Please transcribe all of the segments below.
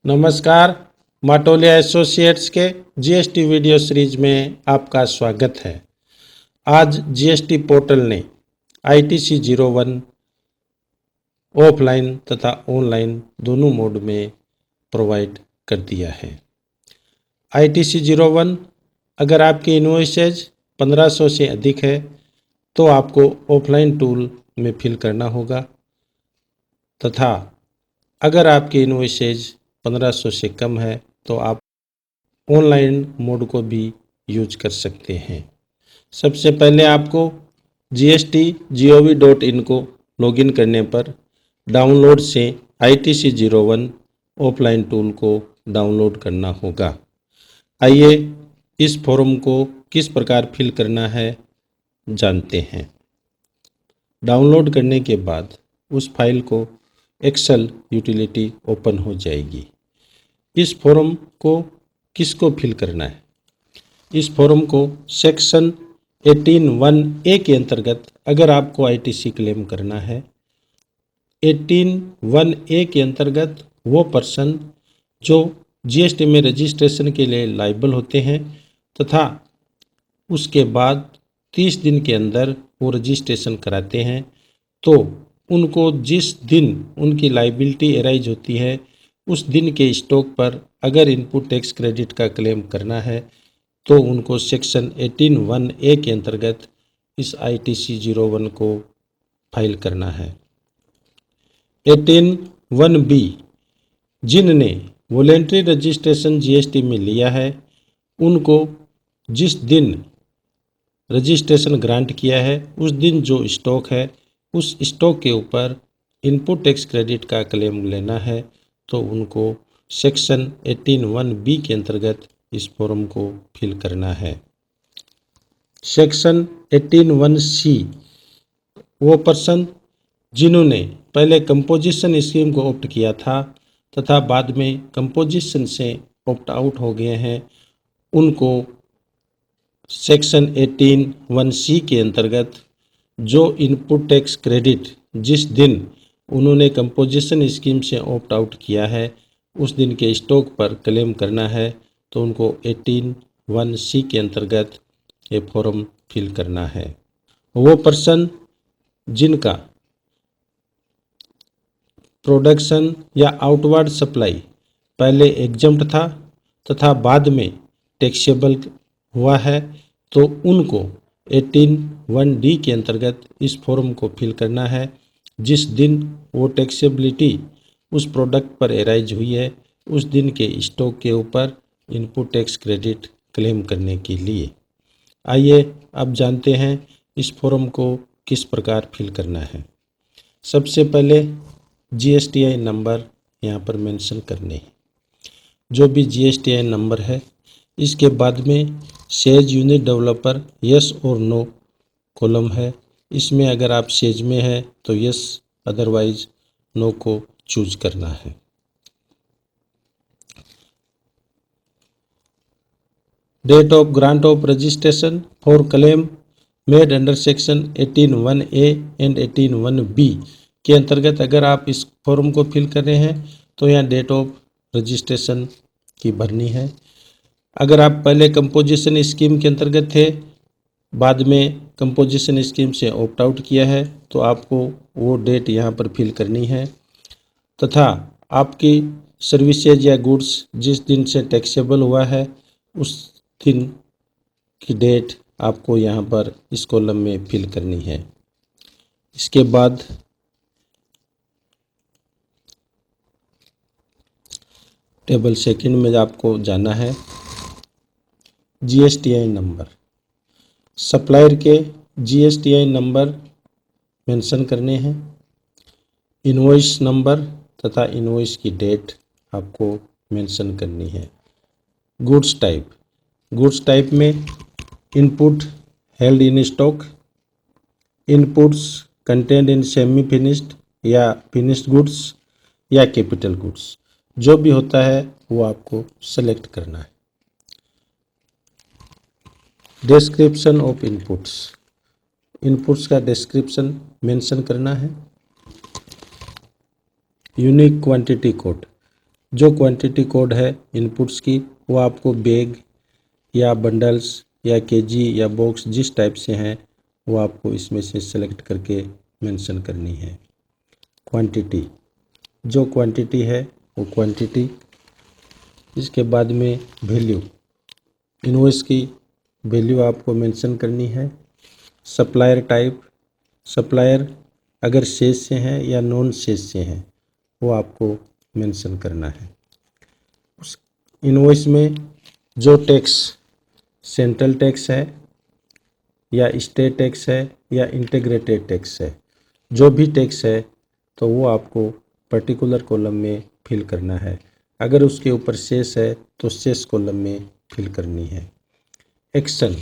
नमस्कार, माटोलिया एसोसिएट्स के GST video series में आपका स्वागत है। आज जीएसटी पोर्टल ने ITC 01 ऑफलाइन तथा ऑनलाइन दोनों मोड में प्रोवाइड कर दिया है। ITC 01 अगर आपकी इनवॉइसेज 1500 से अधिक है तो आपको ऑफलाइन टूल में फिल करना होगा, तथा अगर आपकी इनवॉइसेज 1500 से कम है तो आप ऑनलाइन मोड को भी यूज कर सकते हैं। सबसे पहले आपको gst.gov.in को लॉगिन करने पर डाउनलोड से ITC 01 ऑफलाइन टूल को डाउनलोड करना होगा। आइए इस फॉर्म को किस प्रकार फिल करना है जानते हैं। डाउनलोड करने के बाद उस फाइल को एक्सेल यूटिलिटी ओपन हो जाएगी। इस फॉर्म को किसको फिल करना है? इस फॉर्म को सेक्शन 18(1)(a) के अंतर्गत अगर आपको ITC क्लेम करना है, 18(1)(a) के अंतर्गत वो पर्सन जो GST में रजिस्ट्रेशन के लिए लायबल होते हैं तथा उसके बाद 30 दिन के अंदर वो रजिस्ट्रेशन कराते हैं, तो उनको जिस दिन उनकी लायबिलिटी अराइज होती है उस दिन के स्टॉक पर अगर इनपुट टैक्स क्रेडिट का क्लेम करना है तो उनको सेक्शन 18(1)(a) के अंतर्गत इस ITC 01 को फाइल करना है। 18(1)(b) जिनने वॉलेंट्री रजिस्ट्रेशन GST में लिया है उनको जिस दिन रजिस्ट्रेशन ग्रांट किया है उस दिन जो स्टॉक है उस स्टॉक के ऊपर इनपुट टैक्स क्रेडिट का क्लेम लेना है, तो उनको सेक्शन 18(1)(b) के अंतर्गत इस फॉर्म को फिल करना है। सेक्शन 18(1)(c) वो पर्सन जिन्होंने पहले कंपोजिशन स्कीम को ऑप्ट किया था तथा बाद में कंपोजिशन से ऑप्ट आउट हो गए हैं, उनको सेक्शन 18(1)(c) के अंतर्गत जो इनपुट टैक्स क्रेडिट जिस दिन उन्होंने कंपोजिशन स्कीम से ऑप्ट आउट किया है उस दिन के स्टॉक पर क्लेम करना है, तो उनको 18(1)(c) के अंतर्गत ये फॉर्म फिल करना है। वो पर्सन जिनका प्रोडक्शन या आउटवर्ड सप्लाई पहले एग्जम्प्ट था तथा बाद में टैक्सेबल हुआ है, तो उनको 18(1)(d) के अंतर्गत इस फॉर्म को फिल करना है। जिस दिन वो टैक्सेबिलिटी उस प्रोडक्ट पर एराइज हुई है उस दिन के स्टॉक के ऊपर इनपुट टैक्स क्रेडिट क्लेम करने के लिए। आइए अब जानते हैं इस फॉर्म को किस प्रकार फिल करना है। सबसे पहले GSTI नंबर यहाँ पर मेंशन करने हैं। जो भी GSTI नंबर है इसके बाद में सेज यूनिट डेवलपर यस और नो कॉलम है। इसमें अगर आप सेज में है तो यस, अदरवाइज नो को चूज करना है। Date of grant of registration for claim made under section 18(1)(a) and 18(1)(b) के अंतर्गत अगर आप इस फॉर्म को फिल कर रहे हैं तो यहाँ डेट ऑफ रजिस्ट्रेशन की भरनी है। अगर आप पहले कंपोजिशन स्कीम के अंतर्गत थे, बाद में कंपोजिशन स्कीम से ऑप्ट आउट किया है, तो आपको वो डेट यहाँ पर फिल करनी है, तथा आपकी सर्विसेज या गुड्स जिस दिन से टैक्सेबल हुआ है उस दिन की डेट आपको यहाँ पर इस कॉलम में फिल करनी है। इसके बाद टेबल सेकंड में आपको जाना है। GSTI नंबर, सप्लायर के GSTI नंबर मेंशन करने हैं। इनवॉइस नंबर तथा इनवॉइस की डेट आपको मेंशन करनी है। गुड्स टाइप में input held in stock, inputs content in semi finished या फिनिश्ड गुड्स या कैपिटल गुड्स, जो भी होता है वो आपको सेलेक्ट करना है। डिस्क्रिप्शन ऑफ इनपुट्स का डिस्क्रिप्शन मेंशन करना है। यूनिक क्वांटिटी कोड, जो क्वांटिटी कोड है इनपुट्स की वो आपको बैग या बंडल्स या केजी या बॉक्स जिस टाइप से हैं वो आपको इसमें से सेलेक्ट करके मेंशन करनी है। क्वांटिटी, जो क्वांटिटी है वो क्वांटिटी, इसके बाद में वैल्यू, इनवॉइस की वैल्यू आपको मेंशन करनी है। सप्लायर टाइप, सप्लायर अगर शेष से हैं या नॉन शेष से हैं वो आपको मेंशन करना है। उस इनवॉइस में जो टैक्स, सेंट्रल टैक्स है या स्टेट टैक्स है या इंटीग्रेटेड टैक्स है, जो भी टैक्स है तो वो आपको पर्टिकुलर कॉलम में फिल करना है। अगर उसके ऊपर शेष है तो शेष कॉलम में फिल करनी है। एक्शन,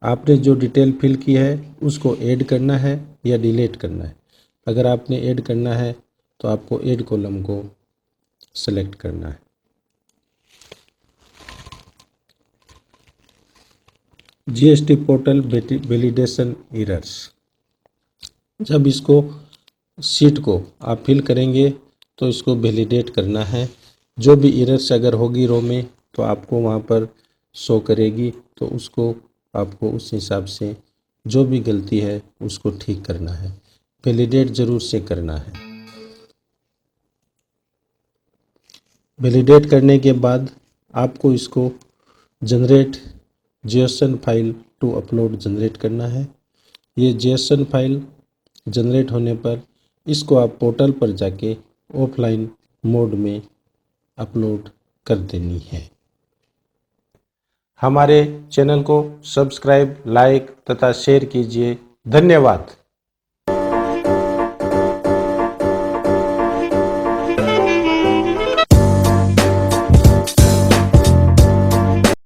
आपने जो डिटेल फिल की है उसको ऐड करना है या डिलीट करना है। अगर आपने ऐड करना है तो आपको ऐड कॉलम को सेलेक्ट करना है। जीएसटी पोर्टल वैलिडेशन एरर्स, जब इसको शीट को आप फिल करेंगे तो इसको वैलिडेट करना है। जो भी एरर्स अगर होगी रो में तो आपको वहाँ पर शो करेगी, तो उसको आपको उस हिसाब से जो भी गलती है उसको ठीक करना है। वैलिडेट ज़रूर से करना है। वैलिडेट करने के बाद आपको इसको generate JSON file to upload generate करना है। ये जेएसएन फाइल जनरेट होने पर इसको आप पोर्टल पर जाके ऑफलाइन मोड में अपलोड कर देनी है। हमारे चैनल को सब्सक्राइब, लाइक तथा शेयर कीजिए। धन्यवाद।